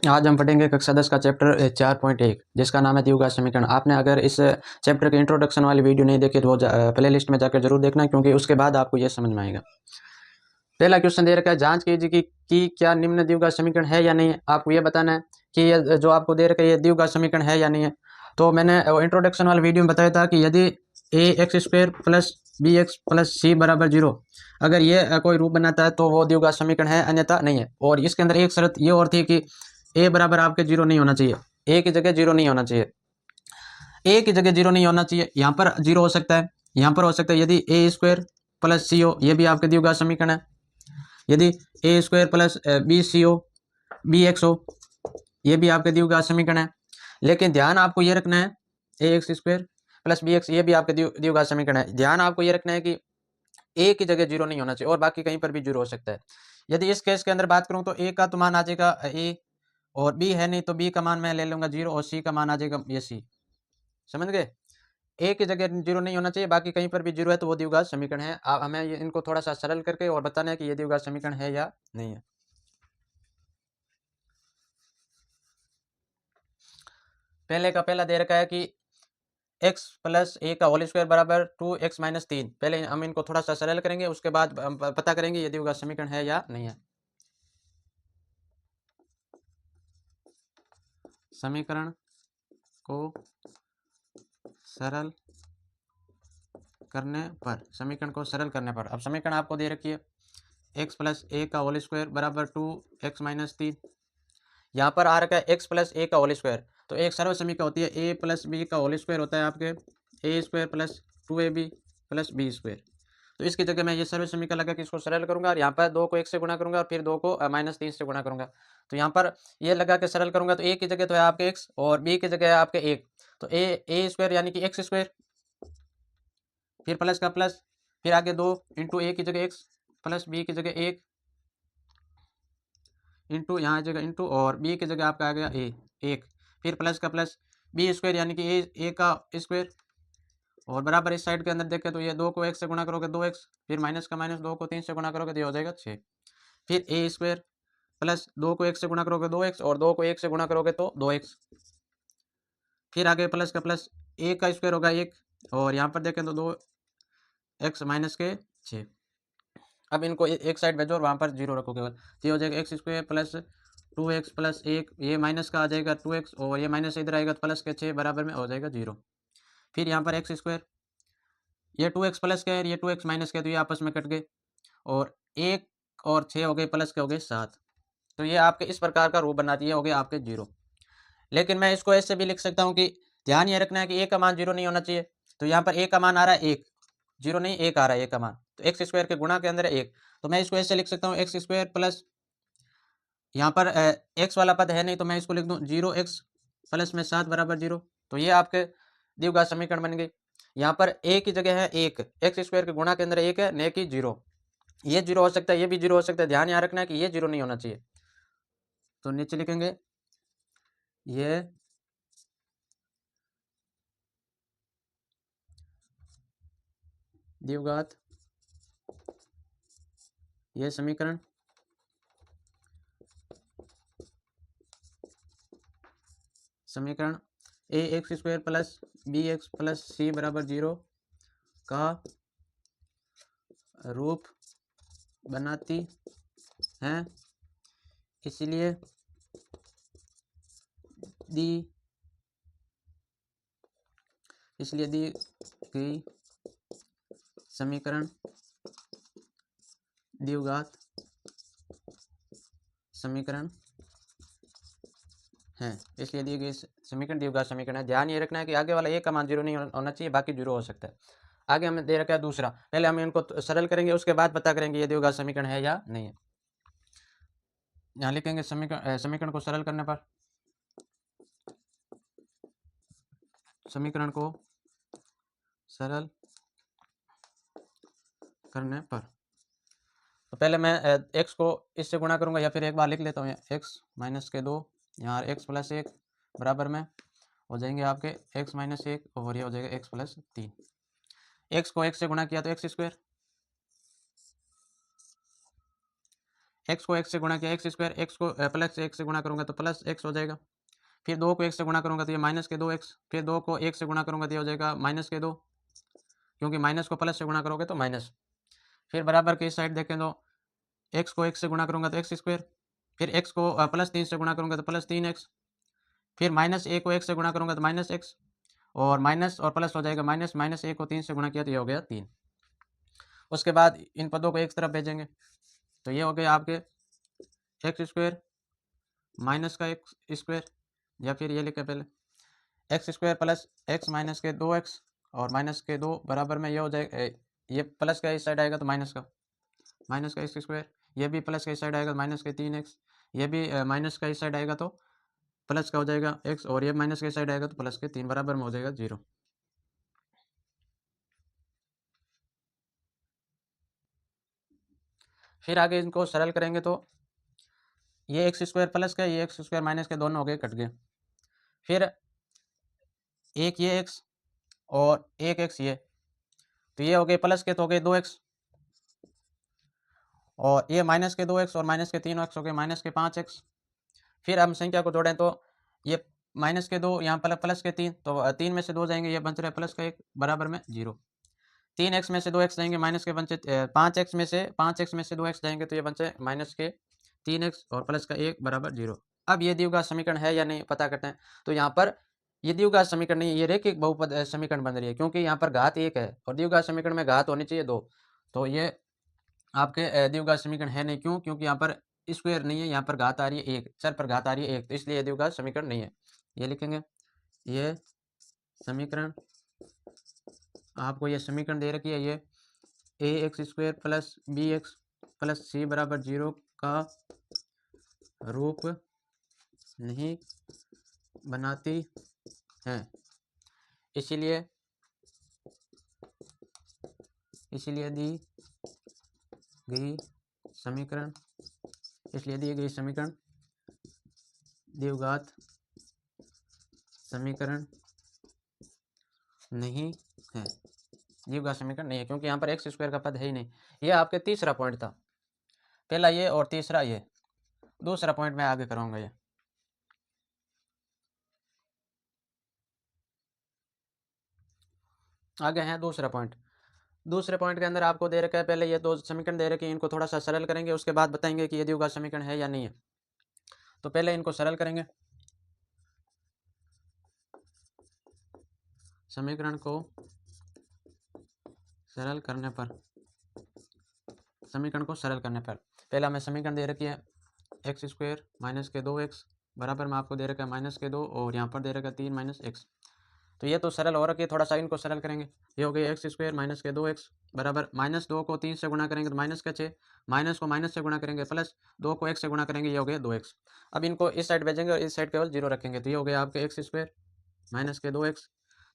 आज हम पढ़ेंगे कक्षा 10 का चैप्टर 4.1 जिसका नाम है द्विघात समीकरण। आपने अगर इस चैप्टर के इंट्रोडक्शन वाली वीडियो नहीं देखी तो वो प्ले लिस्ट में जाकर जरूर देखना, क्योंकि उसके बाद आपको ये समझ में आएगा। पहला क्वेश्चन दे रखा है, जांच कीजिए कि क्या निम्न द्विघात समीकरण है या नहीं है। आपको ये बताना है कि ये जो आपको दे रखा है ये द्विघात समीकरण है या नहीं है। तो मैंने इंट्रोडक्शन वाली वीडियो में बताया था कि यदि a x square plus b x plus c बराबर 0 अगर ये कोई रूप बनाता है तो वो द्विघात समीकरण है, अन्यथा नहीं है। और इसके अंदर एक शर्त ये और थी कि ए बराबर आपके 0 नहीं होना चाहिए, ए की जगह 0 नहीं होना चाहिए, ए की जगह 0 नहीं होना चाहिए। यहाँ पर 0 हो सकता है, यहाँ पर हो सकता है यदि ए स्क्वायर प्लस सी हो, ये भी आपके द्विघात समीकरण है। यदि ए स्क्वायर प्लस बी सी हो, बी एक्स हो, ये भी आपके द्विघात समीकरण है। लेकिन ध्यान आपको ये रखना है, a x square plus b x ये भी आपके द्विघात समीकरण है। ध्यान आपको ये रखना है कि ए की जगह 0 नहीं होना चाहिए और बाकी कहीं पर भी 0 हो सकता है। यदि इस केस के अंदर बात करूं तो ए का तो मान आ जाएगा ए, और बी है नहीं तो बी का मान मैं ले लूंगा 0, और सी का मान आ जाएगा ये सी। समझ गए? ए की जगह 0 नहीं होना चाहिए, बाकी कहीं पर भी 0 है तो वो द्विघात समीकरण है। आप हमें इनको थोड़ा सा सरल करके और बताना है कि ये द्विघात समीकरण है या नहीं है। पहले का पहला दे रखा है कि x प्लस ए का होल स्क्वायर बराबर 2x माइनस 3। पहले हम इनको थोड़ा सा सरल करेंगे, उसके बाद हम पता करेंगे ये द्विघात समीकरण है या नहीं है। समीकरण को सरल करने पर अब समीकरण आपको दे रखी है x प्लस ए का होल स्क्वायर बराबर 2x माइनस 3। यहाँ पर आ रखा है x प्लस ए का होल स्क्वायर, तो एक सर्व समीकरण होती है a प्लस बी का होल स्क्वायर होता है आपके a square plus 2ab plus b square. तो इसकी जगह मैं ये सर्व समीकरण लगा कि इसको सरल करूंगा, और यहाँ पर 2 को 1 से गुणा करूंगा और फिर 2 को माइनस 3 से गुणा करूंगा। तो यहाँ पर ये लगा के सरल करूंगा तो a की जगह तो है आपके x और b की जगह है आपके 1, तो ए स्क्वायर यानी कि एक्स स्क्वायर, फिर प्लस का प्लस, फिर आगे 2 इंटू ए की जगह x प्लस बी की जगह 1 इंटू यहाँ जगह इंटू और बी की जगह आपका आ गया ए 1, फिर प्लस का प्लस बी स्क्वायर यानी कि ए का स्क्वायर, और बराबर इस साइड के अंदर देखें तो ये 2 को 1 से गुणा करोगे 2x, फिर माइनस का माइनस 2 को 3 से गुणा करोगे तो ये हो जाएगा 6, फिर ए स्क्वायर प्लस 2 को 1 से गुणा करोगे 2x और 2 को 1 से गुणा करोगे तो 2x, फिर आगे प्लस का प्लस ए का स्क्वायर होगा 1 और यहाँ पर देखें तो 2x माइनस के 6। अब इनको एक साइड भेजो और वहाँ पर 0 रखो केवल, तो ये हो जाएगा x square plus 2x plus 1, ये माइनस का आ जाएगा 2x और ये माइनस इधर आएगा तो प्लस के 6 बराबर में हो जाएगा 0। फिर यहाँ पर एक्स स्क्वायर, ये 2x प्लस के और ये 2x माइनस के, तो ये आपस में कट गए और 1 और 6 हो गए प्लस के हो गए 7। तो ये आपके इस प्रकार का रूप बना दिए हो गए आपके 0। लेकिन मैं इसको ऐसे भी लिख सकता हूँ कि ध्यान ये रखना है कि ए का मान 0 नहीं होना चाहिए। तो यहाँ पर ए का मान आ रहा है 1, 0 नहीं 1 आ रहा है ए का मान, तो एक्स स्क्वायर के गुणा के अंदर है 1, तो मैं इसको ऐसे लिख सकता हूँ एक्स स्क्वायर प्लस यहाँ पर एक्स वाला पद है नहीं तो मैं इसको लिख दूँ 0x प्लस में 7 बराबर 0। तो ये आपके द्विघात समीकरण बन गई। यहाँ पर ए की जगह है 1, एक्स स्क्वायर के गुणा के अंदर 1 है, न कि 0। ये 0 हो सकता है, ये भी 0 हो सकता है, ध्यान यहाँ रखना है कि ये 0 नहीं होना चाहिए। तो नीचे लिखेंगे ये द्विघात, ये समीकरण a x square plus b x plus c बराबर 0 का रूप बनाती है, इसलिए दी गई समीकरण द्विघात समीकरण है, इसलिए दी गई समीकरण द्विघात समीकरण है। ध्यान ये रखना है कि आगे वाला ए का मान 0 नहीं होना चाहिए, बाकी 0 हो सकता है। आगे हमें दे रखा है दूसरा, पहले हम इनको सरल करेंगे उसके बाद पता करेंगे ये द्विघात समीकरण है या नहीं है। यहाँ लिखेंगे समीकरण को सरल करने पर, समीकरण को सरल करने पर, तो पहले मैं x को इससे गुणा करूंगा, या फिर एक बार लिख लेता हूँ x माइनस के 2, यहाँ x प्लस 1 बराबर में हो जाएंगे आपके x माइनस 1 और ये हो जाएगा x प्लस 3। x को 1 से गुणा किया तो एक्स स्क्वायर, एक्स को एक्स से गुणा किया एक्स स्क्वायर, एक्स को प्लस एक्स से गुणा करूँगा तो प्लस एक्स हो जाएगा। फिर 2 को 1 से गुणा करूँगा तो ये माइनस के 2x, फिर 2 को 1 से गुणा करूँगा तो ये हो जाएगा माइनस के 2, क्योंकि माइनस को प्लस से गुणा करोगे तो माइनस। फिर बराबर की इस साइड देखें तो x को 1 से गुणा करूँगा तो एक्स स्क्वायर, फिर x को प्लस 3 से गुणा करूँगा तो प्लस 3x, फिर माइनस a को 1 से गुणा करूँगा तो माइनस x, और माइनस और प्लस हो जाएगा माइनस, माइनस a को 3 से गुणा किया तो ये हो गया 3। उसके बाद इन पदों को एक तरफ भेजेंगे तो ये हो गया आपके एक्स स्क्वायर माइनस का एक्स स्क्वायर, या फिर ये लिखे पहले x square plus x minus के 2x और माइनस के 2 बराबर में ये हो जाएगा, ये प्लस का इस साइड आएगा तो माइनस का एक्स स्क्वायर, ये भी प्लस का इस साइड आएगा तो माइनस के 3x, ये भी माइनस का इस साइड आएगा तो प्लस का हो जाएगा x, और ये माइनस के साइड आएगा तो प्लस के 3 बराबर में हो जाएगा 0। फिर आगे इनको सरल करेंगे तो ये एक्स स्क्वायर प्लस का ये एक्स स्क्वायर माइनस के दोनों हो गए, कट गए। फिर एक ये एक्स और एक एक्स ये, तो ये हो गए प्लस के तो हो गए 2x, और ये माइनस के 2x और माइनस के 3x हो गए माइनस के 5x। फिर हम संख्या को जोड़ें तो ये माइनस के 2 यहाँ पर प्लस के 3, तो 3 में से 2 जाएंगे ये बच रहा है प्लस का 1 बराबर में 0। 3x में से 2x जाएंगे माइनस के बचे 5x में से 2x जाएंगे तो ये बचे माइनस के 3x और प्लस का 1 बराबर 0। अब ये द्विघात समीकरण है या नहीं पता करते हैं, तो यहाँ पर ये द्विघात समीकरण नहीं, ये रेखिक बहुपद समीकरण बन रही है, क्योंकि यहाँ पर घात 1 है और द्विघात समीकरण में घात होनी चाहिए 2, तो ये आपके द्विघात समीकरण है नहीं। क्यों? क्योंकि यहाँ पर स्क्वायर नहीं है, यहाँ पर घात आ रही है 1, चर पर घात आ रही है 1, तो इसलिए द्विघात समीकरण नहीं है। ये लिखेंगे, ये समीकरण आपको ये समीकरण दे रखी है, ये a x square plus b x plus c बराबर 0 का रूप नहीं बनाती है, इसीलिए दी गई समीकरण द्विघात समीकरण नहीं है, द्विघात समीकरण नहीं है, क्योंकि यहाँ पर एक्स स्क्वायर का पद है ही नहीं। ये आपके तीसरा पॉइंट था, पहला ये और तीसरा ये, दूसरा पॉइंट मैं आगे करूँगा। ये आगे है दूसरा पॉइंट। दूसरे पॉइंट के अंदर आपको दे रखा है, पहले ये 2 समीकरण दे रखे हैं, इनको थोड़ा सा सरल करेंगे, उसके बाद बताएंगे कि ये द्विघात समीकरण है या नहीं है। तो पहले इनको सरल करेंगे, समीकरण को सरल करने पर पहला हमें समीकरण दे रखी है एक्स स्क्वायर माइनस के 2x बराबर में आपको दे रखा है माइनस के 2, और यहाँ पर दे रखा है 3 माइनस एक्स। तो ये तो सरल हो रखी है, थोड़ा सा इनको सरल करेंगे। ये हो गई एक्स स्क्वायर माइनस के 2x बराबर माइनस 2 को 3 से गुणा करेंगे तो माइनस का 6, माइनस को माइनस से गुणा करेंगे प्लस 2 को 1 से गुणा करेंगे, ये हो गया 2x। अब इनको इस साइड भेजेंगे और इस साइड केवल 0 रखेंगे, तो ये हो गया आपके एक्स स्क्वायर माइनस के 2x,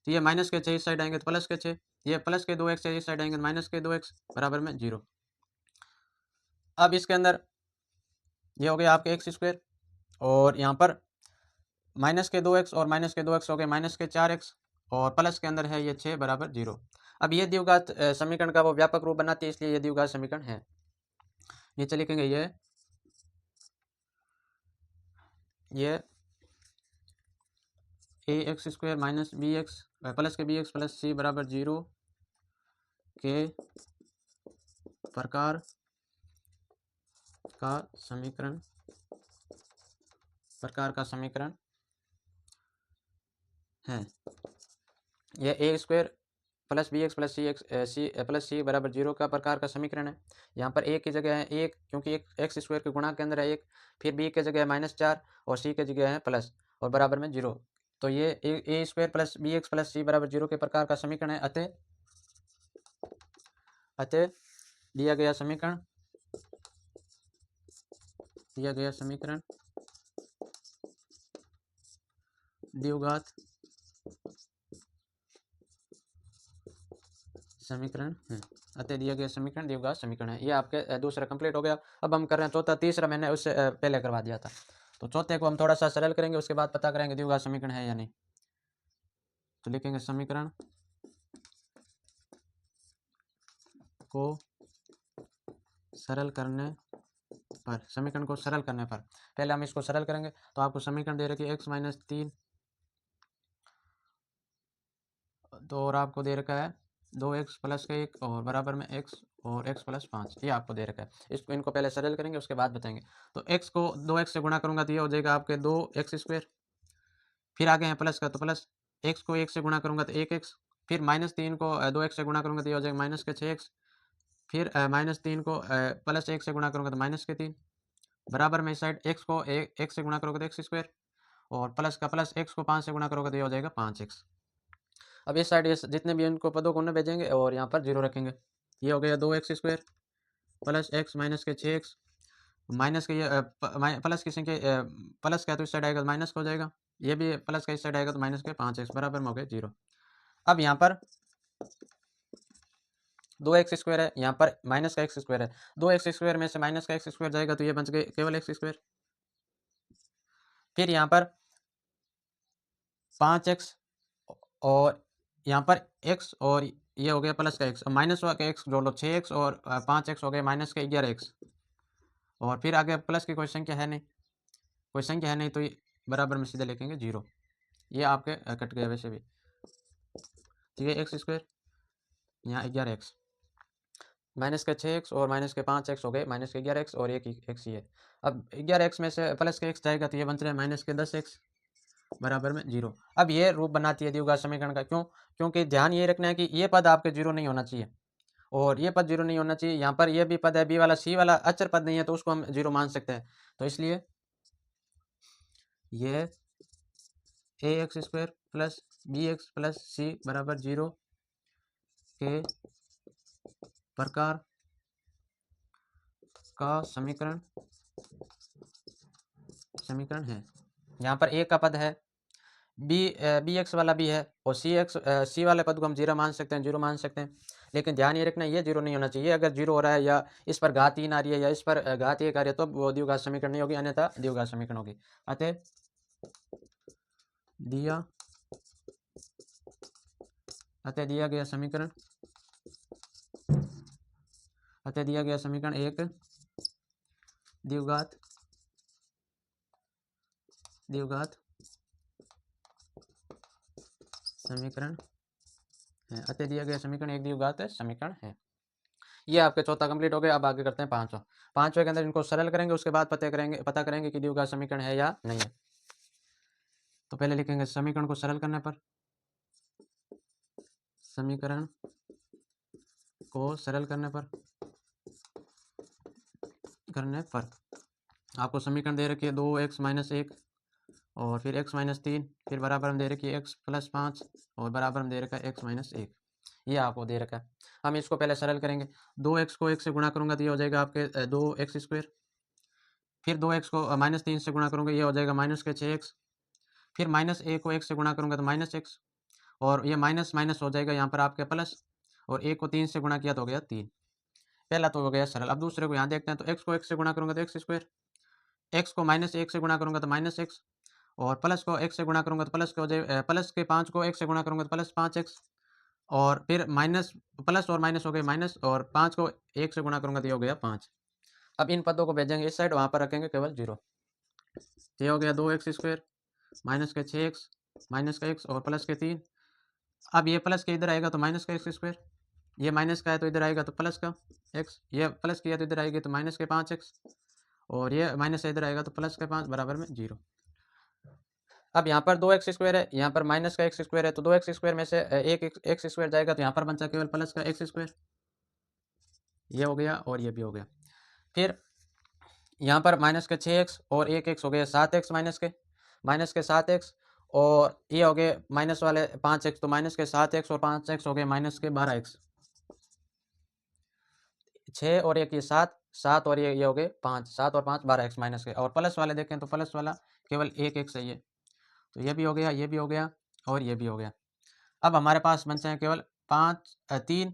तो ये माइनस के 6 इस साइड आएंगे तो प्लस के 6, ये प्लस के 2x इस साइड आएंगे माइनस के 2x बराबर में 0। अब इसके अंदर ये हो गया आपके एक्स स्क्वायर, और यहाँ पर माइनस के 2x और माइनस के 2x हो गए माइनस के 4x, और प्लस के अंदर है ये 6 बराबर 0। अब ये द्विघात समीकरण का वो व्यापक रूप बनाती है, इसलिए ये द्विघात समीकरण है। नीचे लिखेंगे ये a x square minus b x plus के बी एक्स प्लस सी बराबर 0 के प्रकार का समीकरण है। यह a square plus b x plus c बराबर 0 का प्रकार का समीकरण है। यहाँ पर ए की जगह है 1, क्योंकि एक एक्स स्क्वायर के गुणा के अंदर है 1, फिर बी की जगह है -4 और सी की जगह है प्लस और बराबर में 0। तो ये a square plus b x plus c बराबर 0 के प्रकार का समीकरण है। अतः दिया गया समीकरण द्विघात समीकरण है। अतः दिया गया समीकरण द्विघात समीकरण है। ये आपके दूसरा कंप्लीट हो गया। अब हम कर रहे हैं चौथा। तीसरा मैंने उससे पहले करवा दिया था, तो चौथे को हम थोड़ा सा सरल करेंगे, उसके बाद पता करेंगे द्विघात समीकरण है या नहीं। तो लिखेंगे समीकरण को सरल करने पर, समीकरण को सरल करने पर। पहले हम इसको सरल करेंगे तो आपको समीकरण दे रखी है x माइनस 3, तो और आपको दे रखा है 2x प्लस का 1 और बराबर में x और x प्लस 5, ये आपको दे रखा है। इसको इनको पहले सरल करेंगे उसके बाद बताएंगे। तो x को 2x से गुणा करूंगा तो ये हो जाएगा आपके 2x²। फिर आगे हैं प्लस का, तो प्लस x को 1 से गुणा करूंगा तो 1x। फिर माइनस 3 को 2x से गुणा करूंगा तो ये हो जाएगा माइनस के 6x। फिर माइनस 3 को प्लस 1 से गुणा करूंगा तो माइनस के 3, बराबर में इस साइड x को 1 से गुणा करोगे तो x², और प्लस का प्लस x को 5 से गुणा करोगे तो ये हो जाएगा 5x। अब इस साइड ये जितने भी इनको पदों को उन्हें भेजेंगे और यहाँ पर 0 रखेंगे। ये हो गया 2x² प्लस x माइनस के 6x, माइनस के ये प्लस की संख्या प्लस का तो इस साइड आएगा तो माइनस का हो जाएगा, ये भी प्लस का इस साइड आएगा तो माइनस के 5x, बराबर में हो गया 0। अब यहाँ पर 2x² है, यहाँ पर माइनस का x² है, 2x² में से माइनस का x² जाएगा तो ये बच गए केवल x²। फिर यहाँ पर 5x और यहाँ पर x और ये हो गया प्लस का x, और माइनस का x जोड़ लो 6x और 5x हो गए माइनस के 11x, और फिर आगे प्लस की कोई संख्या है नहीं, कोई संख्या है नहीं तो ये बराबर में सीधे लिखेंगे 0। ये आपके कट गए वैसे भी, ठीक है। x², यहाँ 11x, माइनस के 6x और माइनस के 5x हो गए माइनस के 11x और एक x ही है। अब 11x में से प्लस के x जाएगा तो ये बन रहा है माइनस के 10x, बराबर में 0। अब ये रूप बनाती है द्विघात समीकरण का, क्यों? क्योंकि ध्यान ये रखना है कि ये पद आपके 0 नहीं होना चाहिए और ये पद 0 नहीं होना चाहिए। यहाँ पर ये भी पद है, बी वाला सी वाला अचर पद नहीं है तो उसको हम 0 मान सकते हैं। तो इसलिए ये ax² plus bx plus c बराबर 0 के प्रकार का समीकरण है। यहाँ पर a का पद है, बी एक्स वाला भी है और सी वाले पद को हम 0 मान सकते हैं, 0 मान सकते हैं। लेकिन ध्यान ये रखना ये 0 नहीं होना चाहिए। अगर 0 हो रहा है या इस पर घात 3 आ रही है या इस पर घात 1 आ रही है तो वो द्विघात समीकरण नहीं होगी, अन्यथा द्विघात समीकरण होगी। अतः दिया गया समीकरण एक द्विघात समीकरण है। अतः दिया गया समीकरण एक द्विघात समीकरण है। ये आपके चौथा कंप्लीट हो गया। अब आगे करते हैं पांचवा के अंदर इनको सरल करेंगे, उसके बाद पता करेंगे कि द्विघात समीकरण है या नहीं है। तो पहले लिखेंगे समीकरण को सरल करने पर, समीकरण को सरल करने पर आपको समीकरण दे रखी है 2x माइनस 1 और फिर x माइनस 3, फिर बराबर में दे रखी है x प्लस 5 और बराबर में दे रखा है x माइनस 1, ये आपको दे रखा है। हम इसको पहले सरल करेंगे। 2x को 1 से गुणा करूंगा तो ये हो जाएगा आपके 2x²। फिर 2x को माइनस 3 से गुणा करूंगा ये हो जाएगा माइनस के 6x। फिर माइनस 1 को 1 से गुणा करूंगा तो माइनस x, और ये माइनस माइनस हो जाएगा यहाँ पर आपके प्लस, और 1 को 3 से गुणा किया तो हो गया 3। पहला तो हो गया सरल। अब दूसरे को यहाँ देखते हैं। तो x को 1 से गुणा करूंगा तो x², x को माइनस 1 से गुणा करूंगा तो माइनस x, और प्लस को 1 से गुणा करूंगा तो प्लस के हो जाए, प्लस के 5 को 1 से गुणा करूंगा तो प्लस 5x, और फिर माइनस प्लस और माइनस हो गए माइनस, और 5 को 1 से गुणा करूंगा तो ये हो गया 5। अब इन पदों को भेजेंगे इस साइड, वहाँ पर रखेंगे केवल 0। ये हो गया 2x² माइनस के 6x माइनस का x और प्लस के 3। अब ये प्लस के इधर आएगा तो माइनस का x², ये माइनस का है तो इधर आएगा तो प्लस का x, ये प्लस किया तो इधर आएगी तो माइनस के 5x, और ये माइनस इधर आएगा तो प्लस के 5 बराबर में 0। अब यहाँ पर 2x² है, यहाँ पर माइनस का x² है, तो 2x² में से एक x² जाएगा तो यहाँ पर बचा केवल प्लस का x², ये हो गया और ये भी हो गया। फिर यहाँ पर माइनस के 6x और एक x हो गया 7x माइनस के 7x, और ये हो गए माइनस वाले 5x, तो माइनस के 7x और 5x हो गए माइनस के 12x। 6 और 1 ये 7 और ये हो गए 5, 7 और 5 12x माइनस के, और प्लस वाले देखें तो प्लस वाला केवल एक x है, ये तो ये भी हो गया, ये भी हो गया और ये भी हो गया। अब हमारे पास बचे हैं केवल 3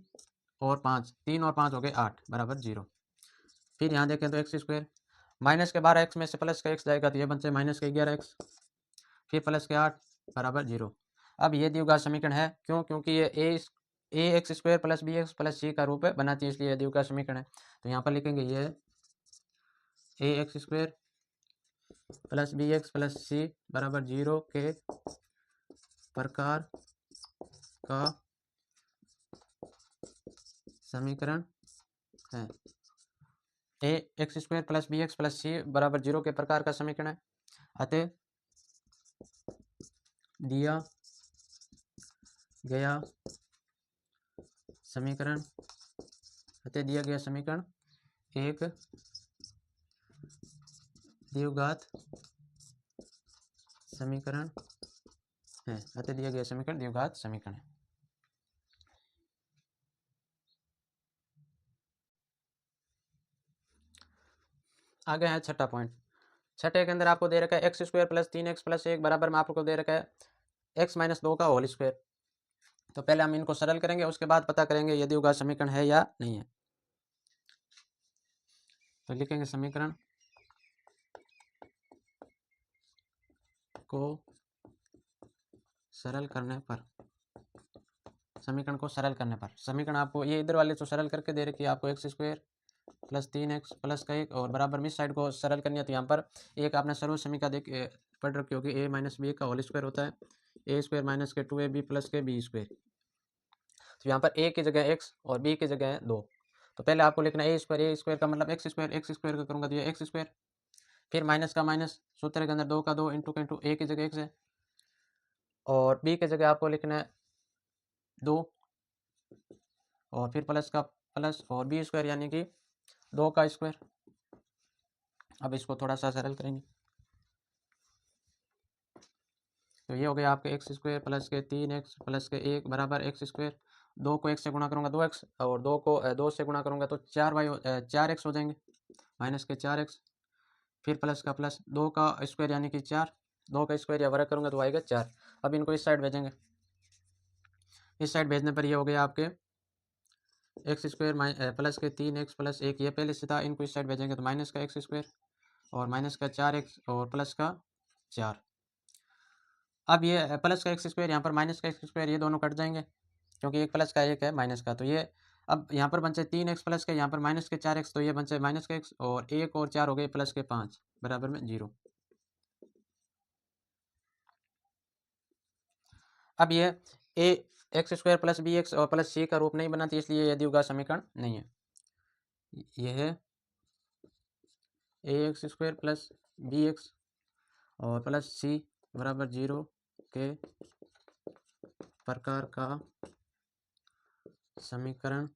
और 5, 3 और 5 हो गए 8 बराबर 0। फिर यहाँ देखें तो x² माइनस के 12x में से प्लस का x जाएगा तो ये बचे माइनस के 11x, फिर प्लस के 8 बराबर 0। अब ये द्विघात समीकरण है, क्यों? क्योंकि ये ax² plus bx plus c का रूप बनाती है, इसलिए द्विघात समीकरण है। तो यहाँ पर लिखेंगे ये a x square plus b x plus c बराबर 0 के प्रकार का समीकरण है। A x square plus b x plus c बराबर 0 के प्रकार का समीकरण है। अतः दिया गया समीकरण एक द्विघात समीकरण है। अतः दिया गया समीकरण द्विघात समीकरण है। आगे है छठा पॉइंट। छठे के अंदर आपको दे रखा है x square plus 3x plus 1 बराबर में आपको दे रखा है x माइनस 2 का होल स्क्वायर। तो पहले हम इनको सरल करेंगे, उसके बाद पता करेंगे यदि द्विघात समीकरण है या नहीं है। तो लिखेंगे समीकरण को सरल करने पर, समीकरण आपको ये इधर वाले तो सरल करके दे रखी है आपको x square plus 3x plus का 1 और बराबर में इस साइड को सरल करनी है। तो यहाँ पर एक आपने सर्व समीकरण देख पढ़ रखी होगी, a माइनस बी का होल स्क्वायर होता है a स्क्वायर माइनस के 2ab प्लस के बी स्क्वायर। तो यहाँ पर a की जगह x और b की जगह 2। तो पहले आपको लिखना है a स्क्वायर का मतलब एक्स स्क्वायर का करूँगा तो ये एक्स स्क्वायर, फिर माइनस का माइनस, सूत्र के अंदर 2 का 2 इंटू a की जगह x है और b की जगह आपको लिखना है 2 और फिर प्लस का प्लस और बी स्क्वायर यानी कि 2 का स्क्वायर। अब इसको थोड़ा सा सरल करेंगे तो ये हो गया आपके एक्स स्क्वायर प्लस के 3x प्लस के 1 बराबर एक्स स्क्वायर। 2 को 1 से गुणा करूँगा 2x और 2 को 2 से गुणा करूँगा तो 4x हो जाएंगे माइनस के 4x, फिर प्लस का प्लस 2 का स्क्वायर यानी कि 4, 2 का स्क्वायर या वर्ग करूँगा तो आएगा 4। अब इनको इस साइड भेजेंगे, इस साइड भेजने पर ये हो गया आपके एक्स स्क्वायर प्लस के 3x प्लस 1, ये पहले से था, इनको इस साइड भेजेंगे तो माइनस का एक्स स्क्वायर और माइनस का 4x और प्लस का 4। अब ये प्लस का एक्स स्क्वायर यहाँ पर माइनस का एक्स स्क्वायर ये दोनों कट जाएंगे क्योंकि एक प्लस का एक है माइनस का। तो ये अब यहाँ पर बचे 3x प्लस के, यहाँ पर माइनस के 4x, तो ये बचे माइनस का x और 1 और 4 हो गए प्लस के 5 बराबर में 0। अब ये a x square plus b x और प्लस सी का रूप नहीं बनाती, इसलिए ये द्विघात समीकरण नहीं है। यह है a x square plus b x और प्लस सी बराबर 0 के प्रकार का समीकरण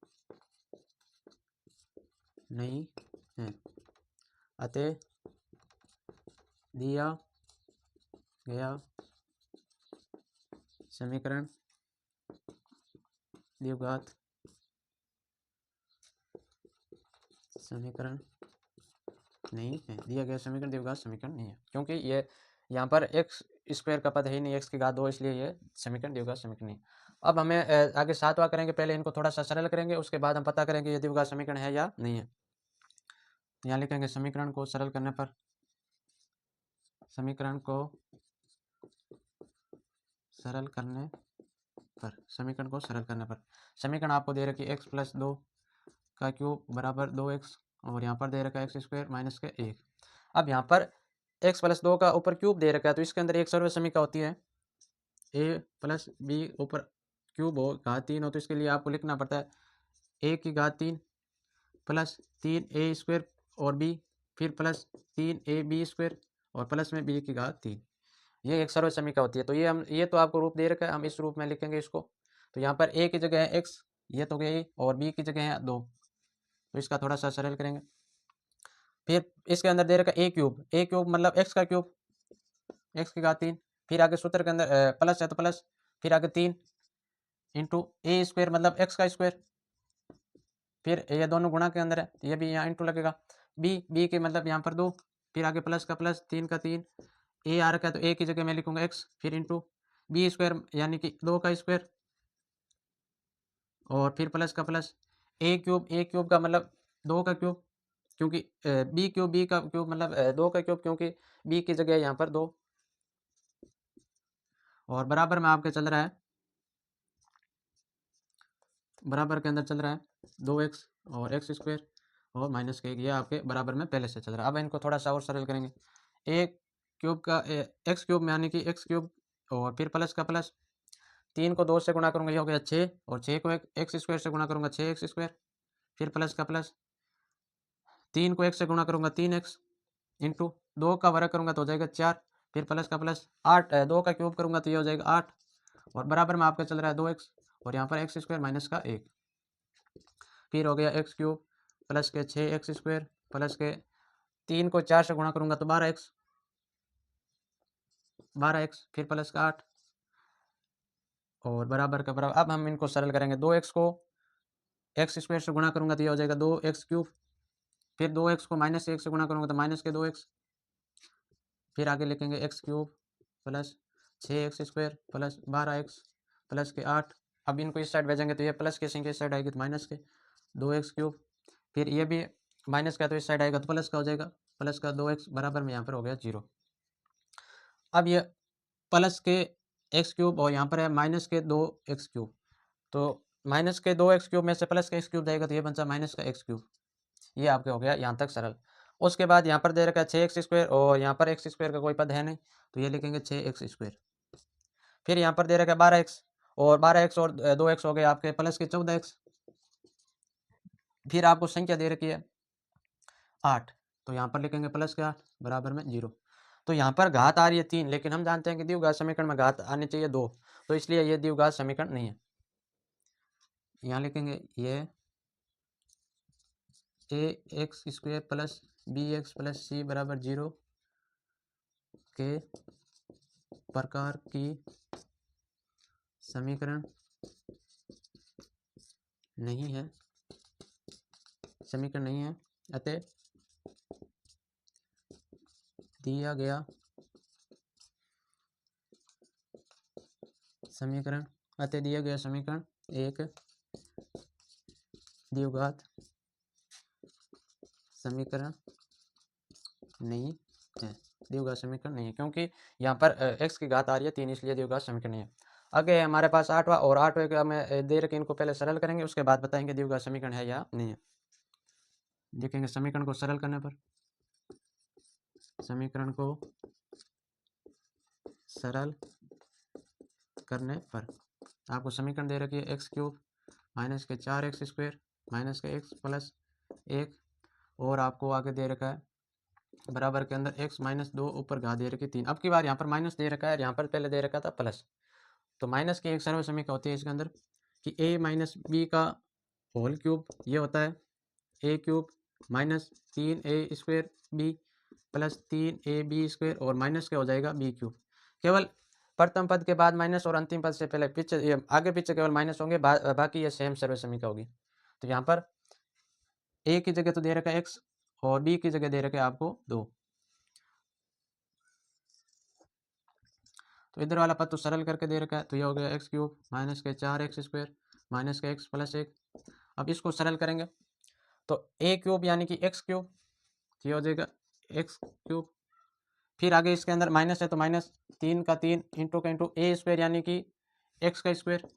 नहीं है। अतः दिया गया समीकरण द्विघात समीकरण नहीं है। दिया गया समीकरण द्विघात समीकरण नहीं है क्योंकि ये यहाँ पर एक्स स्क्वायर का पद है ही नहीं, एक्स की घात 2, इसलिए ये समीकरण द्विघात समीकरण नहीं। अब हमें आगे 7वां करेंगे, पहले इनको थोड़ा सा सरल करेंगे, उसके बाद हम पता करेंगे ये द्विघात समीकरण है या नहीं है। यहाँ लिखेंगे समीकरण को सरल करने पर, समीकरण को सरल करने पर, समीकरण को सरल करने पर समीकरण आपको दे रखी x प्लस 2 का क्यूब बराबर 2x और यहाँ पर दे रखा है एक्स स्क्वायर माइनस के 1। अब यहाँ पर x प्लस 2 का ऊपर क्यूब दे रखा है तो इसके अंदर एक सर्व समीकरण होती है a प्लस बी ऊपर क्यूब हो घात 3 हो, तो इसके लिए आपको लिखना पड़ता है a की घात 3 प्लस 3a स्क्वायर और b, फिर प्लस 3ab स्क्वायर और प्लस में b की घात 3। ये एक सर्व समीकरण होती है। तो ये तो आपको रूप दे रखा है, हम इस रूप में लिखेंगे इसको। तो यहाँ पर a की जगह है x, ये तो गया और b की जगह है 2, तो इसका थोड़ा सा सरल करेंगे। फिर इसके अंदर दे रखा है a क्यूब मतलब x का क्यूब, x की घात 3, फिर आगे सूत्र के अंदर प्लस है तो प्लस, फिर आगे 3 इंटू a स्क्वायर मतलब x का स्क्वायर, फिर ये दोनों गुणा के अंदर है, ये भी यहाँ इंटू लगेगा, b के मतलब यहाँ पर 2, फिर आगे प्लस का प्लस 3 का 3, a आ रखा है तो a की जगह मैं लिखूंगा x, फिर इंटू बी स्क्वायर यानी कि 2 का स्क्वायर और फिर प्लस का प्लस a क्यूब का मतलब 2 का क्यूब, क्योंकि b का क्यूब मतलब 2 का क्यूब, क्योंकि b की जगह यहाँ पर 2 और बराबर में आपके चल रहा है, बराबर के अंदर चल रहा है 2x और एक्स स्क्वायर और माइनस के 1 ये आपके बराबर में पहले से चल रहा है। अब इनको थोड़ा सा और सरल करेंगे। एक क्यूब का एक्स क्यूब में यानी कि एक्स क्यूब और फिर प्लस का प्लस 3 को 2 से गुणा करूँगा ये हो गया 6 और 6 को एक एक्स स्क्वायर से गुणा करूँगा 6x स्क्वायर, फिर प्लस का प्लस 3 को 1 से गुणा करूँगा 3x इंटू 2 का वर्ग करूँगा तो हो जाएगा 4, फिर प्लस का प्लस 8 2 का क्यूब करूँगा तो ये हो जाएगा 8 और बराबर में आपका चल रहा है 2x और यहाँ पर एक्स स्क्वायर माइनस का 1, फिर हो गया एक्स क्यूब प्लस के 6x स्क्वायर प्लस के 3 को 4 से गुणा करूँगा तो 12x फिर प्लस का 8 और बराबर का बराबर। अब हम इनको सरल करेंगे। 2x को एक्स स्क्वायर से गुणा करूँगा तो ये हो जाएगा 2x क्यूब, फिर 2x को माइनस 1 से गुणा करूँगा तो माइनस के 2x, फिर आगे लिखेंगे x cube plus 6x square plus 12x plus के 8। अब इनको इस साइड भेजेंगे तो ये प्लस के संख्या इस साइड आएगी तो माइनस के 2x क्यूब, फिर ये भी माइनस का तो इस साइड आएगा तो प्लस का हो जाएगा, प्लस का 2x बराबर में यहाँ पर हो गया 0। अब ये प्लस के एक्स क्यूब और यहाँ पर है माइनस के 2x क्यूब, तो माइनस के 2x क्यूब में से प्लस का एक्स क्यूब जाएगा तो ये बनता है माइनस का x क्यूब। ये आपके हो गया यहाँ तक सरल। उसके बाद यहाँ पर दे रखा है 6x स्क्वायर और यहाँ पर x स्क्वायर का कोई पद है नहीं तो ये लिखेंगे 6x स्क्वायर, फिर यहाँ पर दे रखा है 12x और 12x और 2x हो गए आपके प्लस के 14x, फिर आपको संख्या दे रखी है 8 तो यहाँ पर लिखेंगे प्लस के 8 बराबर में 0। तो यहाँ पर घात आ रही है 3 लेकिन हम जानते हैं कि द्विघात समीकरण में घात आनी चाहिए 2, तो इसलिए ये द्विघात समीकरण नहीं है। यहाँ लिखेंगे ये ax square plus bx plus c बराबर 0 के प्रकार की समीकरण नहीं है, अतः दिया गया समीकरण एक द्विघात समीकरण नहीं है, क्योंकि यहाँ पर x की घात आ रही है 3 इसलिए द्विघात समीकरण नहीं है। आगे हमारे पास 8वां और 8वें का मैं दे रखे इनको पहले सरल करेंगे उसके बाद बताएंगे द्विघात समीकरण है या नहीं है। देखेंगे समीकरण को सरल करने पर, समीकरण को सरल करने पर आपको समीकरण दे रखी है एक्स क्यूब माइनस के 4x स्क्वायर माइनस के x प्लस 1 और आपको आगे दे रखा है बराबर के अंदर x माइनस 2 ऊपर घात दे रखी 3। अब की बार यहाँ पर माइनस दे रखा है, यहाँ पर पहले दे रखा था प्लस, तो माइनस की एक सर्व समीकरण होती है इसके अंदर कि a माइनस बी का होल क्यूब ये होता है a cube minus 3a square b plus 3ab square और माइनस क्या हो जाएगा b क्यूब। केवल प्रथम पद के बाद माइनस और अंतिम पद से पहले पीछे आगे पीछे केवल माइनस होंगे, बाकी ये सेम सर्व समीकरण होगी। तो यहाँ पर a की जगह तो दे रखा है x और b की जगह दे रखा है आपको 2, तो इधर वाला पद तो सरल करके दे रखा है तो ये हो गया एक्स क्यूब माइनस के 4x स्क्वायर माइनस के x प्लस 1। अब इसको सरल करेंगे तो a क्यूब यानी कि x क्यूब ये हो जाएगा x क्यूब, फिर आगे इसके अंदर माइनस है तो माइनस 3 का 3 इंटू का इंटू a स्क्वायर यानी कि x का स्क्वायर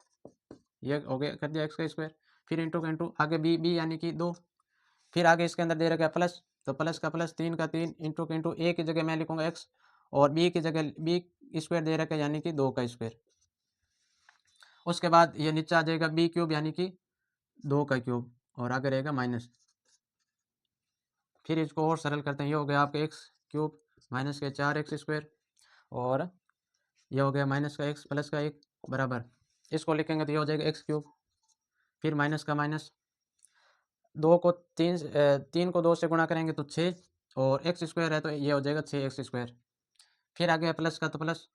ये हो गया कर दिया x का स्क्वायर, फिर इंटू का इंटू आगे b यानी कि 2, फिर आगे इसके अंदर दे रखा है प्लस तो प्लस का प्लस 3 का 3 इंटू का इंटू a की जगह मैं लिखूंगा x और b की जगह b स्क्वायर दे रखा है यानी कि 2 का स्क्वायर। उसके बाद ये नीचे आ जाएगा b क्यूब यानी कि 2 का क्यूब और आगे रहेगा माइनस, फिर इसको और सरल करते हैं। ये हो गया आपका एक्स क्यूब माइनस के 4x स्क्वायर और ये हो गया माइनस का x प्लस का 1 बराबर, इसको लिखेंगे तो ये हो जाएगा एक्स क्यूब, फिर माइनस का माइनस 2 को 3 को 2 से गुणा करेंगे तो 6 और एक्स स्क्वायर है तो ये हो जाएगा 6x स्क्वायर, फिर आ गया प्लस का तो प्लस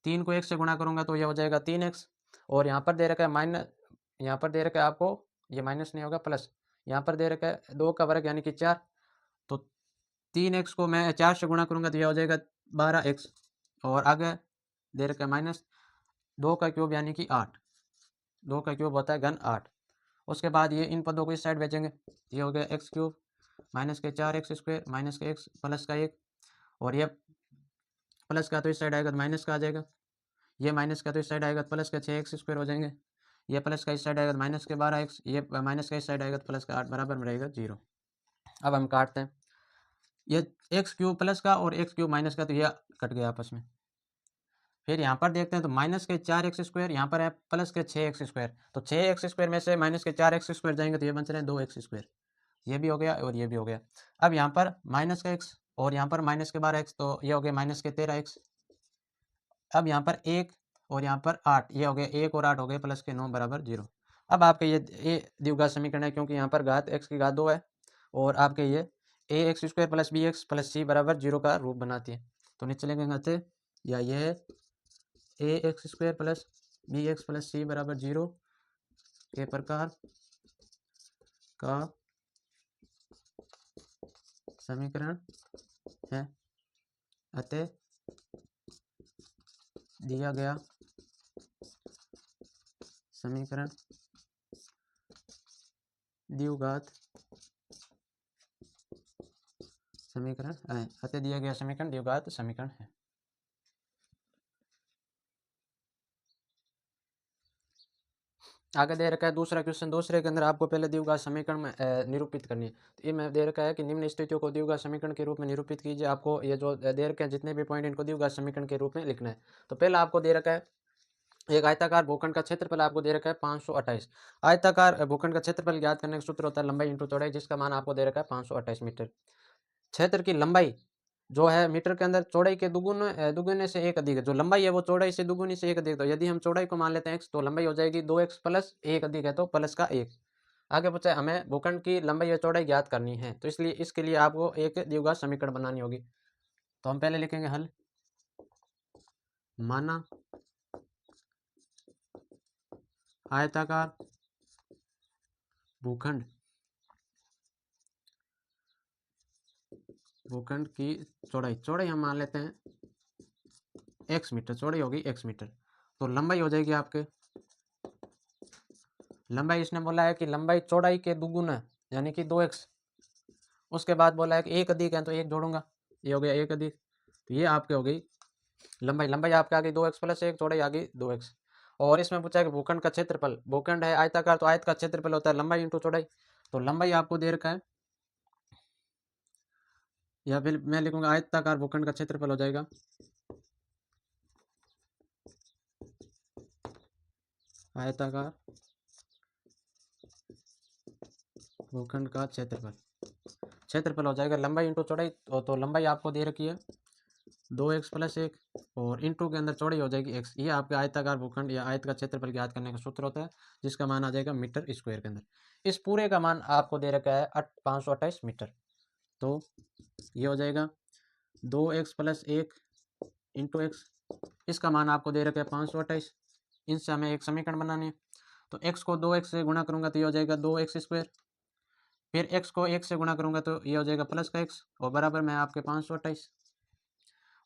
3 को 1 से गुणा करूँगा तो ये हो जाएगा 3x और यहाँ पर दे रखा है माइनस, यहाँ पर दे रखा है आपको ये माइनस नहीं होगा प्लस, यहाँ पर दे रखा है 2 का वर्ग यानी कि 4, तो 3x को मैं 4 से गुणा करूँगा तो यह हो जाएगा 12x और आगे दे रखा है माइनस 2 का क्यूब यानी कि 8, 2 का क्यूब होता है घन 8। उसके बाद ये इन पदों को इस साइड भेजेंगे, ये हो गया एक्स क्यूब माइनस के 4x स्क्वायर माइनस के x प्लस का 1 और ये प्लस का तो इस साइड आएगा तो माइनस का आ जाएगा, ये माइनस का तो इस साइड आएगा प्लस का 6x स्क्वायर हो जाएंगे, ये प्लस का इस साइड आएगा तो माइनस के 12x, ये माइनस का इस साइड आएगा तो प्लस का 8, बराबर में रहेगा 0। अब हम काटते हैं, ये एक्स क्यूब प्लस का और एक्स क्यूब माइनस का, तो ये कट गया आपस में। फिर यहाँ पर देखते हैं तो माइनस के 4x², यहाँ पर है प्लस के 6x², तो 6x² में से माइनस के 4x² जाएंगे तो ये बन रहे हैं 2x², ये भी हो गया और ये भी हो गया। अब यहाँ पर माइनस का x और यहाँ पर माइनस के 12x, तो ये हो गया माइनस के 13x। अब यहाँ पर 1 और यहाँ पर 8, ये हो गया 1 और 8 हो गए प्लस के 9 बराबर 0। अब आपके ये द्विघात समीकरण है, क्योंकि यहाँ पर घात x की घात 2 है और आपके ये ax² plus bx plus c बराबर 0 का रूप बनाती है। तो नीचे लिखेंगे या ये ax² plus bx plus c बराबर 0 के प्रकार का समीकरण है, अतः दिया गया समीकरण द्विघात समीकरण है, अतः दिया गया समीकरण द्विघात समीकरण है। आगे दे रखा है दूसरा क्वेश्चन, दूसरे के अंदर आपको पहले द्विघात समीकरण में निरूपित करनी है। तो ये मैं दे रखा है कि निम्न स्थितियों को द्विघात समीकरण के रूप में निरूपित कीजिए। आपको ये जो दे रखे हैं जितने भी पॉइंट, इनको द्विघात समीकरण के रूप में लिखना है। तो पहला आपको दे रखा है एक आयताकार भूखंड का क्षेत्रफल आपको दे रखा है 528। आयताकार भूखंड का क्षेत्रफल ज्ञात करने का सूत्र होता है लंबाई इंटू चौड़ाई, जिसका मान आपको दे रखा है 528 मीटर। क्षेत्र की लंबाई जो है मीटर के अंदर चौड़ाई के दुगुने से एक अधिक है, जो लंबाई है वो चौड़ाई से दुगुनी से एक अधिक। तो यदि हम चौड़ाई को मान लेते हैं x, तो लंबाई हो जाएगी 2x प्लस 1 अधिक है तो प्लस का 1। आगे पूछा है हमें भूखंड की लंबाई या चौड़ाई ज्ञात करनी है, तो इसलिए इसके लिए आपको एक द्विघात समीकरण बनानी होगी। तो हम पहले लिखेंगे हल, माना आयताकार भूखंड की चौड़ाई हम मान लेते हैं x मीटर, चौड़ाई होगी x मीटर, तो लंबाई हो जाएगी आपके, लंबाई इसने बोला है कि लंबाई चौड़ाई के दुगुना यानी कि 2x, उसके बाद बोला है कि एक अधिक है तो एक जोड़ूंगा, ये हो गया एक अधिक, तो ये आपके हो गई लंबाई आपके आ गई 2x प्लस 1, चौड़ाई आ गई 2x। और इसमें पूछा है कि भूखंड का क्षेत्रफल, भूखंड है आयताकार तो आयत का क्षेत्रफल होता है लंबाई इंटू चौड़ाई, तो लंबाई आपको दे रखा है, या फिर मैं लिखूंगा आयताकार भूखंड का क्षेत्रफल हो जाएगा आयताकार भूखंड का क्षेत्रफल हो जाएगा लंबाई इंटू चौड़ाई, तो लंबाई आपको दे रखी है 2x प्लस 1 और इंटू के अंदर चौड़ाई हो जाएगी x। ये आपके आयताकार भूखंड या आयत का क्षेत्रफल ज्ञात करने का सूत्र होता है, जिसका मान आ जाएगा मीटर स्क्वायर के अंदर। इस पूरे का मान आपको दे रखा है 528 मीटर, तो ये हो जाएगा 2x प्लस 1 इंटू एक्स, इसका मान आपको दे रखा है 528। इनसे हमें एक समीकरण बनानी है, तो x को 2x से गुणा करूंगा तो ये हो जाएगा 2x², फिर x को 1 से गुणा करूंगा तो ये हो जाएगा प्लस का x और बराबर में आपके 528।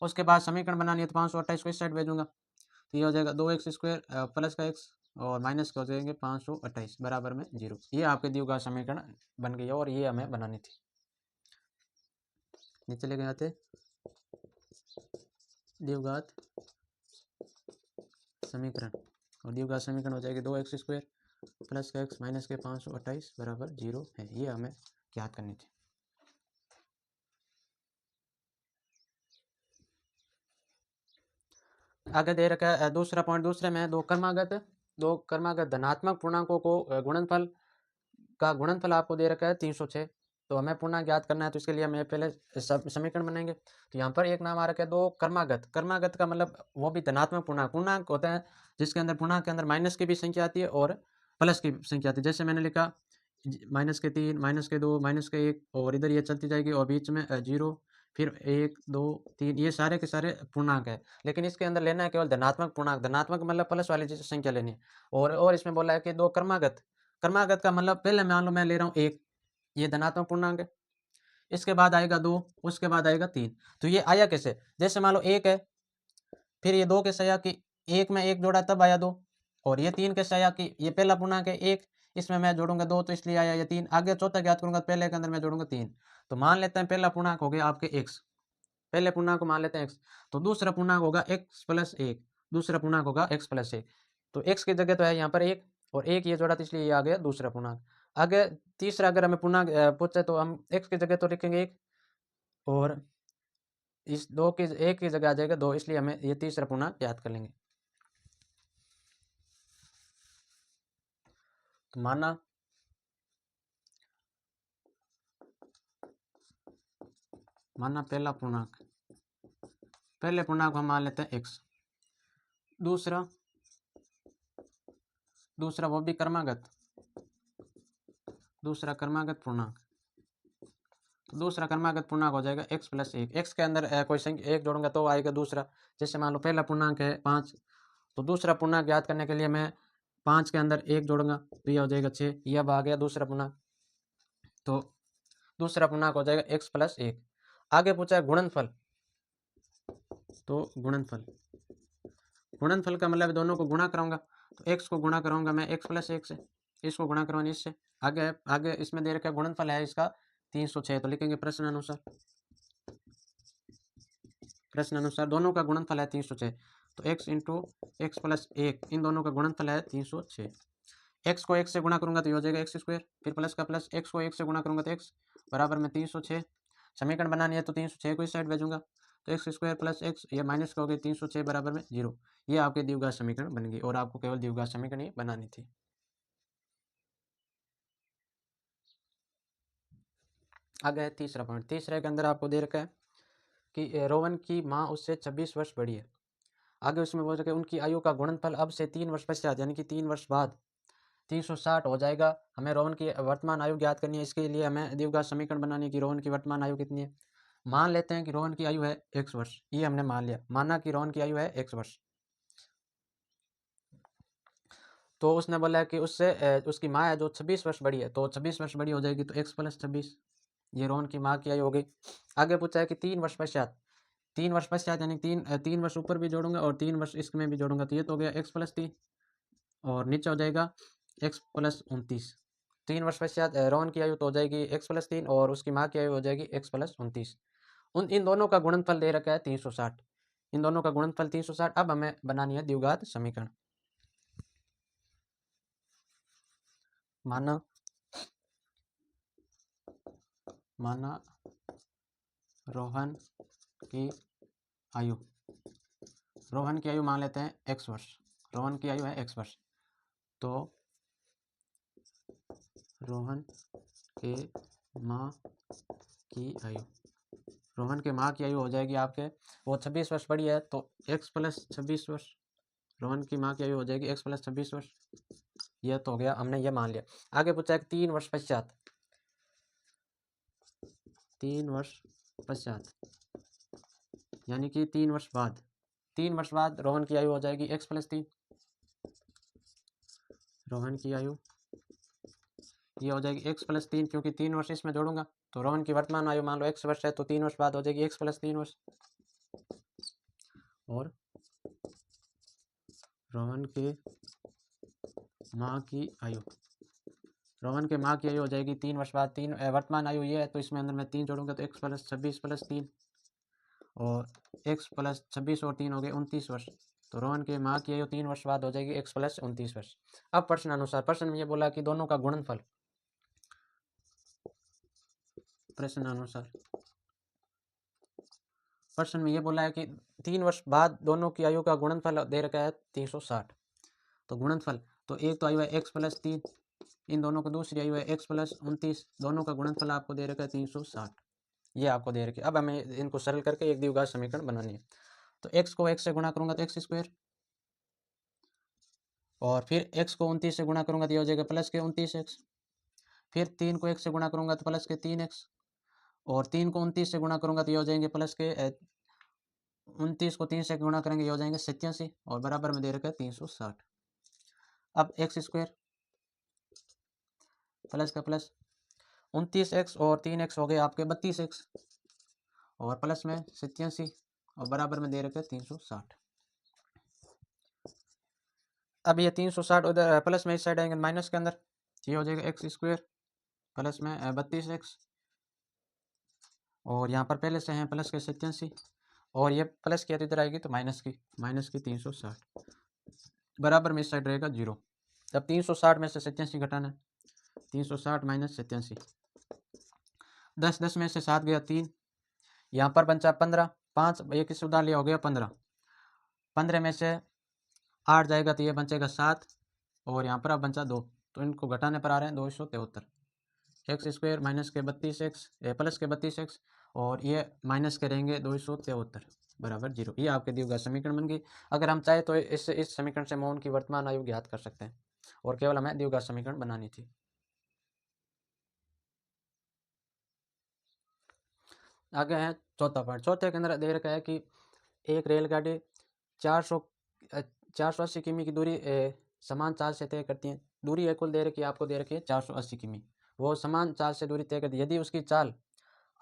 उसके बाद समीकरण बनानी है तो 528 को इस साइड भेजूंगा, तो ये हो जाएगा 2x² प्लस का x और माइनस के हो जाएंगे 528 बराबर में 0। ये आपके द्विघात समीकरण बन गई है और ये हमें बनानी थी। नीचे लेके आते द्विघात समीकरण, और द्विघात समीकरण हो जाएगी 2x² प्लस का x माइनस के 528 बराबर 0 है। ये हमें ज्ञात करनी थी। आगे दे रखा है दूसरा पॉइंट, दूसरे में दो क्रमागत धनात्मक पूर्णांकों को गुणनफल आपको दे रखा है 306। तो हमें पूर्णांक ज्ञात करना है, तो इसके लिए हमें पहले समीकरण बनाएंगे। तो यहाँ पर एक नाम आ रखा है दो क्रमागत का मतलब वो भी धनात्मक पूर्णांक होता है, जिसके अंदर पूर्णांक के अंदर माइनस की भी संख्या आती है और प्लस की संख्या आती है। जैसे मैंने लिखा -3, -2, -1 और इधर ये चलती जाएगी और बीच में 0, फिर 1, 2, 3, ये सारे के सारे पूर्णांक है। लेकिन इसके अंदर लेना है केवल धनात्मक पूर्णांक, धनात्मक मतलब प्लस वाली संख्या लेनी है। और इसमें बोला है कि दो क्रमागत का मतलब पहले मान लो मैं ले रहा हूँ 1, ये धनात्मक पूर्णांक है, इसके बाद आएगा 2, उसके बाद आएगा 3। तो ये आया कैसे, जैसे मान लो 1 है, फिर ये 2 कैसे आया कि 1 में 1 जोड़ा तब आया 2, और ये 3 कैसे आया कि ये पहला पूर्णांक है 1, इसमें मैं जोड़ूंगा 2 तो इसलिए आया ये 3। आगे चौथा ज्ञात करूंगा तो पहले के अंदर मैं जोड़ूंगा 3। तो मान लेते हैं पहला पूर्णांक हो गया आपके x, पहले पूर्णांक को मान लेते हैं x, तो दूसरा पूर्णांक होगा x प्लस 1, दूसरा पूर्णांक होगा x प्लस 1। तो x की जगह तो है यहाँ पर 1, और एक ये जोड़ा तो इसलिए ये आ गया दूसरा पूर्णांक। आगे तीसरा अगर हमें पूर्णांक पूछे तो हम x की जगह तो लिखेंगे 1 और इस 2 की 1 की जगह आ जाएगा 2, इसलिए हमें ये तीसरा पूर्णांक याद कर लेंगे। तो माना पहला पूर्णांक, पहले पूर्णांक हम मान लेते हैं x, दूसरा वो भी क्रमागत, दूसरा क्रमागत पूर्णांक। तो दूसरा क्रमागत पूर्णांक हो जाएगा x प्लस 1। x के अंदर कोई संख्या 1 जोड़ूंगा तो आएगा दूसरा। जैसे मान लो पहला पूर्णांक है 5, तो दूसरा पूर्णांक याद करने के लिए मैं 5 के अंदर 1 जोड़ूंगा तो यह हो जाएगा 6। यह अब आ गया दूसरा पूर्णांक। तो दूसरा पूर्णांक हो जाएगा x प्लस 1। आगे पूछा है गुणनफल। तो गुणनफल का मतलब दोनों को गुणा कराऊंगा, तो x को गुणा कराऊंगा मैं x प्लस 1 से, इसको गुणा करवानी इससे। आगे इसमें दे रखा गुणनफल है इसका 306, तो लिखेंगे प्रश्नानुसार दोनों का गुणनफल है 306। तो x इंटू एक्स प्लस 1 इन दोनों का गुणनफल है 306। x को 1 से गुणा करूंगा तो ये हो जाएगा x स्क्वायर, फिर प्लस का प्लस, x को 1 से गुणा करूंगा तो x बराबर में 306। समीकरण बनानी है तो 306 को इस साइड भेजूंगा, तो एक्स स्क्वायर प्लस एक्स ये माइनस का हो गया 306 बराबर में 0। ये आपके द्विघात समीकरण बन गई और आपको केवल द्विघात समीकरण ही बनानी थी। आगे है तीसरा पॉइंट। तीसरे के अंदर आपको दे रखा है कि रोहन की माँ उससे 26 वर्ष बड़ी है। आगे उसमें बोल रखा है उनकी आयु का गुणनफल अब से 3 वर्ष पश्चात यानी कि 3 वर्ष बाद 360 हो जाएगा। हमें रोहन की वर्तमान आयु ज्ञात करनी है। इसके लिए हमें द्विघात समीकरण बनानी है कि रोहन की वर्तमान आयु कितनी है। मान लेते हैं कि रोहन की आयु है x वर्ष, ये हमने मान लिया, माना कि रोहन की आयु है x वर्ष। तो उसने बोला है कि उससे उसकी माँ है जो 26 वर्ष बड़ी है, तो 26 वर्ष बड़ी हो जाएगी तो x प्लस 26, ये रोहन की माँ की आयु हो गई। आगे पूछा है कि 3 वर्ष पश्चात, 3 वर्ष पश्चात यानी 3 वर्ष ऊपर भी जोड़ूंगा और 3 वर्ष इसमें भी जोड़ूंगा, तो ये तो हो गया x प्लस 3 और नीचे हो जाएगा x प्लस 29। 3 वर्ष पश्चात रोहन की आयु तो हो जाएगी x प्लस 3 और उसकी माँ की आयु हो जाएगी x प्लस 29। इन दोनों का गुणनफल दे रखा है 360, इन दोनों का गुणनफल 360। अब हमें बनानी है द्विघात समीकरण। माना रोहन की आयु, रोहन की आयु मान लेते हैं x वर्ष, रोहन की आयु है x वर्ष। तो रोहन के माँ की आयु, रोहन के माँ की आयु हो जाएगी आपके, वो 26 वर्ष बड़ी है तो x प्लस 26 वर्ष, रोहन की माँ की आयु हो जाएगी x प्लस 26 वर्ष। यह तो हो गया, हमने ये मान लिया। आगे पूछा है 3 वर्ष पश्चात, 3 वर्ष पश्चात यानी कि 3 वर्ष बाद, 3 वर्ष बाद रोहन की आयु हो जाएगी x प्लस 3, रोहन की आयु ये हो जाएगी x प्लस 3, क्योंकि 3 वर्ष इसमें जोड़ूंगा तो रोहन की वर्तमान आयु मान लो x वर्ष है तो 3 वर्ष बाद हो जाएगी x प्लस 3 वर्ष। और रोहन के माँ की आयु, रोहन के माँ की आयु हो जाएगी 3 वर्ष बाद, 3 वर्तमान आयु ये है तो इसमें अंदर मैं 3 जोड़ूंगा तो x प्लस 26 प्लस 3 और x प्लस 26 और 3 हो गए 29 वर्ष। तो रोहन के माँ की आयु 3 वर्ष बाद हो जाएगी x प्लस 29 वर्ष। अब प्रश्न अनुसार, प्रश्न में ये बोला कि दोनों का गुणनफल, प्रश्न अनुसार प्रश्न में ये बोला है कि 3 वर्ष बाद दोनों की आयु का गुणनफल दे रखा है 360। तो गुणनफल, तो एक तो आयु है x प्लस 3, इन दोनों को दूसरी आयु है x प्लस 29, दोनों का गुणनफल आपको दे रखा है 360, ये आपको दे रखे। अब हमें इनको सरल करके एक द्विघात समीकरण बनानी है। तो x को x से गुणा करूंगा तो x स्क्वायर, और फिर x को 29 से गुणा करूंगा तो ये हो जाएगा प्लस के 29x, फिर 3 को x से गुणा करूंगा तो प्लस के 3x, और 3 को 29 से गुणा करूंगा तो ये हो जाएंगे प्लस के 29 को 3 से गुणा करेंगे ये हो जाएंगे 87 और बराबर में दे रखा है 360। अब एक्स स्क्वायर प्लस का प्लस 29x और 3x हो गए आपके 32x और प्लस में 87 और बराबर में दे रखे 360। अब ये 360 उधर प्लस में इस साइड आएंगे माइनस के अंदर, ये हो जाएगा एक्स स्क्वायर प्लस में 32x और यहाँ पर पहले से हैं प्लस के 87 और ये प्लस किया तो इधर आएगी तो माइनस की 360 बराबर में इस साइड रहेगा 0। अब 360 में से 87 घटाना है, 360 माइनस 87, 10 में से 7 गया 3, यहाँ पर बचा 15, 5 एक इस उधार लिया हो गया 15, 15 में से 8 जाएगा तो ये बचेगा 7, और यहाँ पर अब बचा 2, तो इनको घटाने पर आ रहे हैं 273, एक्स स्क्वायर माइनस के 32x प्लस के 32x, और ये माइनस करेंगे 273 बराबर 0। ये आपके दिए गए समीकरण बन गई। अगर हम चाहे तो इस समीकरण से मौन की वर्तमान आयु ज्ञात कर सकते हैं, और केवल हमें दिए गए समीकरण बनानी थी। आगे है चौथा पार्ट। चौथे के अंदर दे रखा है कि एक रेलगाड़ी 480 किमी की दूरी समान चाल से तय करती है। दूरी है कुल दे रखी है, आपको दे रखी है 480 किमी, वो समान चाल से दूरी तय करती है। यदि उसकी चाल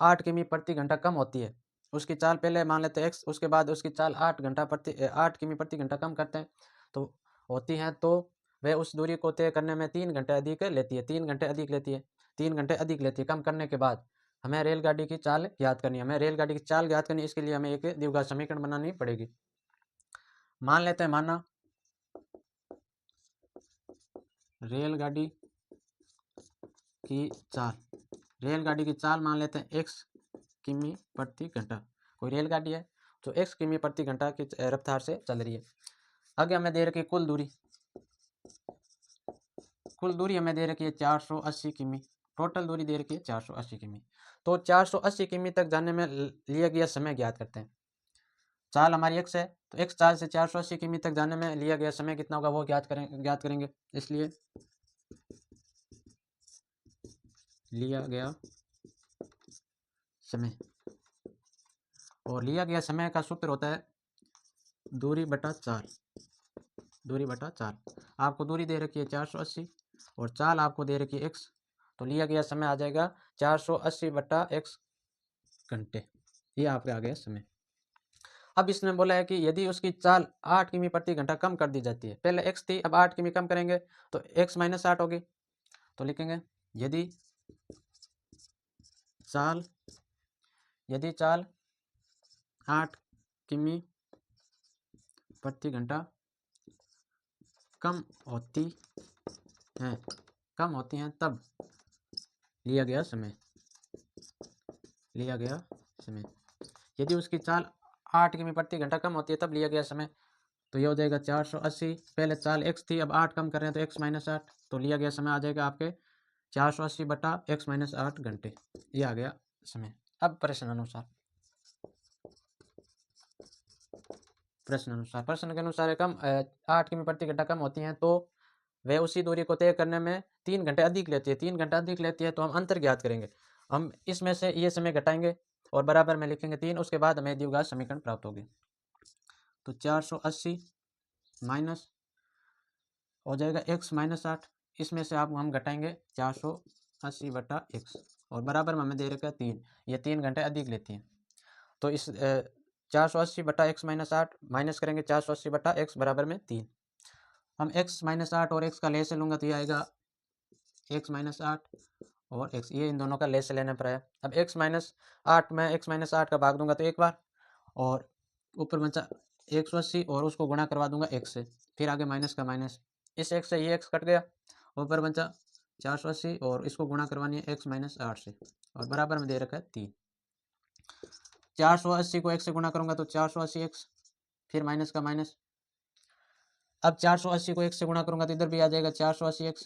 8 किमी प्रति घंटा कम होती है, उसकी चाल पहले मान लेते हैं x, उसके बाद उसकी चाल 8 किमी प्रति घंटा कम करते हैं तो होती है, तो वह उस दूरी को तय करने में 3 घंटे अधिक लेती है, 3 घंटे अधिक लेती है, 3 घंटे अधिक लेती है। कम करने के बाद हमें रेलगाड़ी की चाल ज्ञात करनी है, हमें रेलगाड़ी की चाल ज्ञात करनी है। इसके लिए हमें एक द्विघात समीकरण बनानी पड़ेगी। मान लेते हैं, माना रेलगाड़ी की चाल, रेलगाड़ी की चाल मान लेते हैं x किमी प्रति घंटा। कोई रेलगाड़ी है जो x किमी प्रति घंटा की रफ्तार से चल रही है। आगे हमें दे रखी है कुल दूरी, कुल दूरी हमें दे रखी है 480 किमी, टोटल दूरी दे रखी है 480 किमी। तो 480 किमी तक जाने में लिया गया समय ज्ञात करते हैं। चाल हमारी x है, तो x चाल से 480 किमी तक जाने में लिया गया समय कितना होगा वो ज्ञात करेंगे। इसलिए लिया गया समय, और लिया गया समय का सूत्र होता है दूरी बटा चाल, दूरी बटा चाल। आपको दूरी दे रखी है 480 और चाल आपको दे रखी है x, तो लिया गया समय आ जाएगा 480 बटा x घंटे। ये आपके आ गया समय। अब इसने बोला है कि यदि उसकी चाल 8 किमी प्रति घंटा कम कर दी जाती है, पहले x थी, अब 8 किमी कम करेंगे तो x माइनस 8 होगी, तो लिखेंगे यदि चाल 8 किमी प्रति घंटा कम होती हैं तब लिया गया समय, यदि उसकी चाल 8 किमी प्रति घंटा कम होती है तब लिया गया समय, तो ये हो जाएगा 480, पहले चाल x थी, अब 8 कम कर रहे हैं तो x माइनस 8, तो लिया गया समय आ जाएगा आपके 480 बटा x माइनस 8 घंटे। ये आ गया समय। अब प्रश्न के अनुसार कम 8 किमी प्रति घंटा कम होती हैं तो वह उसी दूरी को तय करने में 3 घंटे अधिक लेती है, 3 घंटे अधिक लेती है, तो हम अंतर ज्ञात करेंगे। हम इसमें से ये समय घटाएंगे और बराबर में लिखेंगे 3, उसके बाद हमें द्विघात समीकरण प्राप्त होगी। तो 480 माइनस हो जाएगा x माइनस 8, इसमें से आप हम घटाएंगे 480 बटा x, और बराबर में हमें दे रखा है 3, ये 3 घंटे अधिक लेती हैं। तो इस 480 बटा x माइनस 8 माइनस करेंगे 480 बटा x बराबर में 3। हम x माइनस 8 और x का ले से लूँगा तो ये आएगा x माइनस 8 और x, ये इन दोनों का ले से लेने पर है। अब x माइनस 8 में x माइनस 8 का भाग दूंगा तो एक बार, और ऊपर बचा 180 और उसको गुणा करवा दूंगा x से, फिर आगे माइनस का माइनस, इस x से ये x कट गया, ऊपर बचा 480 और इसको गुणा करवानी है x माइनस 8 से, और बराबर में दे रखा है 3। 480 को x से गुणा करूंगा तो 480 x, फिर माइनस का माइनस, अब 480 को x से गुणा करूंगा तो इधर भी आ जाएगा 480 x,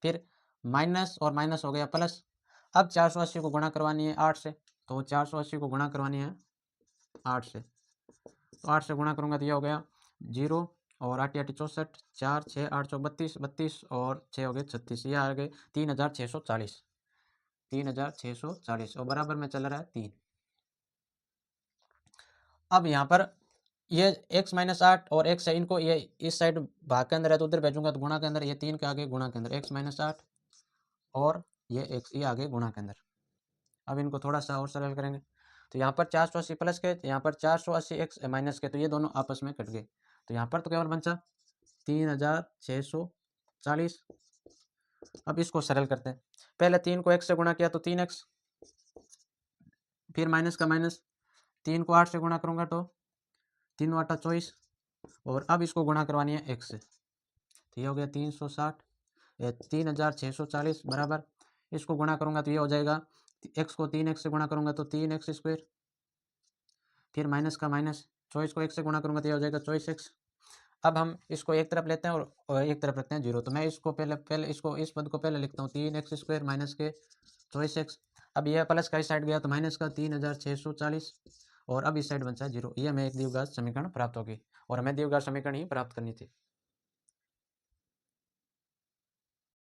फिर माइनस और माइनस हो गया प्लस। अब 480 को गुणा करवानी है 8 से, तो 480 को गुणा करवानी है 8 से, तो 8 से गुणा करूंगा तो यह हो गया 0 और 8 8 64, 4 6 8 चौ 32, 32 और 6 हो गए 36, ये आ गए 3640, 3640, और बराबर में चल रहा है 3। अब यहाँ पर ये x माइनस 8 और x है, इनको ये इस साइड भाग के अंदर है तो उधर भेजूंगा तो गुणा के अंदर, ये 3 के आगे गुणा के अंदर x माइनस 8 और ये x, ये आगे गुणा के अंदर। अब इनको थोड़ा सा और सरल करेंगे तो यहाँ पर 480 प्लस के, यहाँ पर 480 x माइनस के, तो ये दोनों आपस में कट गए, तो यहाँ पर तो केवल बचा 3640। अब इसको सरल करते हैं, पहले 3 को x से गुणा किया तो 3x, फिर माइनस का माइनस, 3 को 8 से गुणा करूंगा तो 3 8 24, और अब इसको गुणा करवानी है x से, तो ये हो गया 360 3640 बराबर, इसको गुणा करूँगा तो ये हो जाएगा, एक्स को 3x से गुणा करूँगा तो 3x स्क्वायर, फिर माइनस का माइनस, 24 को 1 से गुणा करूँगा तो ये हो जाएगा 24x। अब हम इसको एक तरफ लेते हैं और एक तरफ रखते हैं 0, तो मैं इसको पहले इसको इस पद को पहले लिखता हूँ 3x स्क्वायर माइनस के 24x। अब यह प्लस का इस साइड गया तो माइनस का 3640, और अब इस साइड बचा 0। ये हमें एक द्विघात समीकरण प्राप्त होगी और हमें द्विघात समीकरण ही प्राप्त करनी थी।